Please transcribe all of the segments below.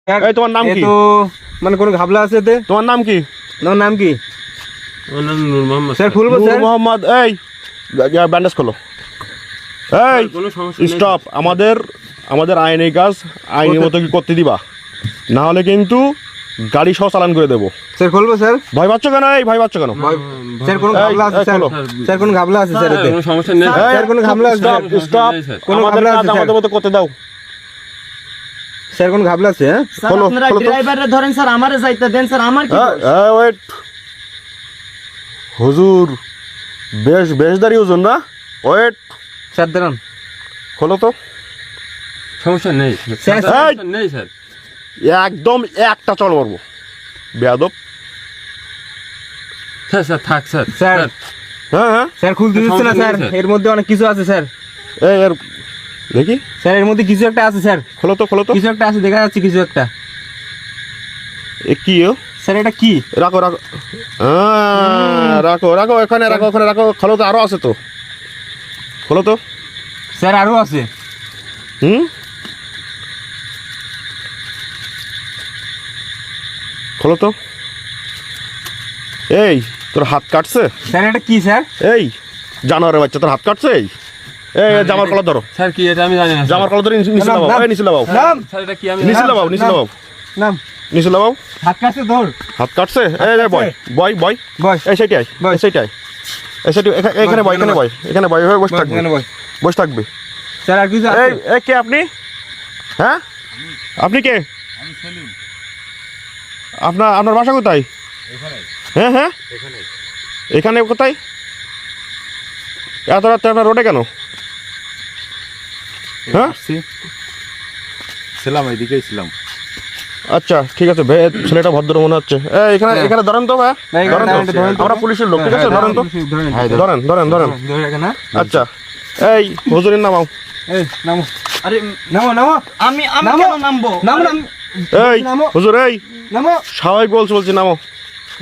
এই তোমার নাম কি? তো মানে কোন ঘাবলা আছে এতে? তোমার নাম কি? তোমার নাম কি? আমার নাম নূর মোহাম্মদ স্যার ফুল বল নূর স্যার। মোহাম্মদ। এই ব্যান্ডেজ খোলো। এই কোনো সমস্যা নেই স্টপ। আমাদের আইনের কাজ আইনের মতো কি করতে দিবা, না হলে কিন্তু গাড়ি সহ চালান করে দেবো। স্যার খুলবো স্যার। ভয় পাচ্ছ কেন? এই ভয় পাচ্ছ কেন? স্যার কোন ঘাবলা আছে স্যার? খোলো। স্যার কোন ঘাবলা আছে স্যার এতে? কোনো সমস্যা নেই স্যার কোন ঘাবলা আছে স্যার? স্টপ। কোনো আমাদের ঘাবলা কাজ আছে স্যার? আমাদের মতো করতে দাও। স্যার কোন ঘাবলা আছে? হ্যাঁ স্যার খোলো, আপনারা খোলো তো। ড্রাইভারে ধরেন স্যার, আমারে যাইতে দেন স্যার, আমার কি দোষ? ওয়েট হুজুর, বেশদারি হুজুর না? ওয়েট, স্যার দাঁড়ান। খোলো তো। সমস্যা নেই স্যার, সমস্যা নেই স্যার। একদম একটা চল মারবো বেয়াদব। স্যার স্যার থাক স্যার স্যার। হ্যাঁ হ্যাঁ, স্যার খুলতে দিচ্ছে না স্যার, এর মধ্যে অনেক কিছু আছে স্যার। এই এর দেখি, স্যার এর মধ্যে কিছু একটা আছে স্যার, খোলো তো। কিছু একটা আছে, দেখা যাচ্ছে কিছু একটা। এ কি ও? স্যার এটা কি? রাখো রাখো এখানে রাখো, খোলো তো। আরো আছে তো, খোলো তো। স্যার আরো আছে। খোলো তো। এই তোর হাত কাটছে? স্যার এটা কি স্যার? এই জানোয়ারের বাচ্চা, তোর হাত কাটছে? এই জামার কলার ধরো, স্যার কি এটা আমি জানি না জামার কলার ধরে নিচে লাগাও। এই নিচে লাগাও, নাম স্যার এটা কি আমি নিচে লাগাও, নাম নিচে লাগাও। হাত কাছে ধর। হাত কাটছে? এই বয় বয় এই সেইটাই বয়। সেইটাই এই সেটি এখানে বয়, এখানে বয় হয়ে বসে থাকবে, এখানে বয়। বসে থাকবে। স্যার আর কিছু আছে? এই কে আপনি? হ্যাঁ আপনি কে? আপনার বাসা কোথায়? হ্যাঁ এখানে কোথায়? এত রাত্রে আপনার রোডে কেন? হ্যাঁ ছিলাম, এইদিকেই ছিলাম। আচ্ছা ঠিক আছে, ছেলেটা ভদ্র মনে হচ্ছে। এখানে ধরেন তো ভাই, না, এখানে ধরেন তো। ধরেন তো। আমরা পুলিশের লোক, ঠিক আছে? ধরেন তো, ধরেন। ধরেন। ধরে এখানে। আচ্ছা এই হুজুরের নামাও। এই নামো। আরে নামো আমি নামো। কেন নামবো? নামো এই নামো। হুজুর, এই নামো। স্বাভাবিক বলছি নামো।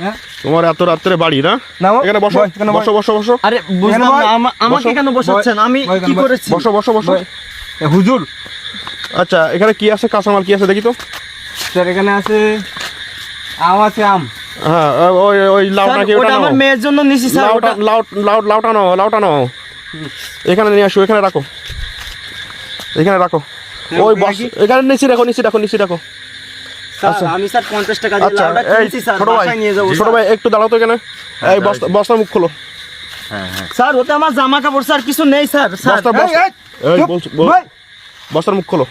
হ্যাঁ তোমার এত রাত্রে বাড়ি না? নামো। এখানে বসো, বয়, এখানে বয়। বসো। আরে বুঝলাম বয়। না, আমাকে কেন বসাচ্ছেন? আমি বয়, কি বয়। করেছি? বসো। বয়। এ, হুজুর। আচ্ছা এখানে কি আছে, কাঁচামাল কি আছে দেখি তো। স্যার এখানে আছে আম আছে, আম। হ্যাঁ ওই লাউটা স্যার, কি? ওটা আমার মেয়ের জন্য নিছি স্যার। ওটা লাউটা নাও। এখানে নিয়ে আসো, এখানে রাখো। ওই বস, এখানে নিচে রাখো। স্যার, আমি স্যার 50 টাকা দিয়ে আচ্ছা লাউটা এই কিনছি স্যার, ছোট ভাই, বাসায় নিয়ে যাবো ছোট স্যার। ভাই একটু দাঁড়াও তো এখানে। এই বস্তার মুখ খোলো। স্যার ওতে আমার জামা কাপড় স্যার কিছু নেই স্যার। বস্তার মুখ খোলো।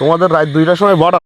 তোমাদের রাত 2টার সময় বড়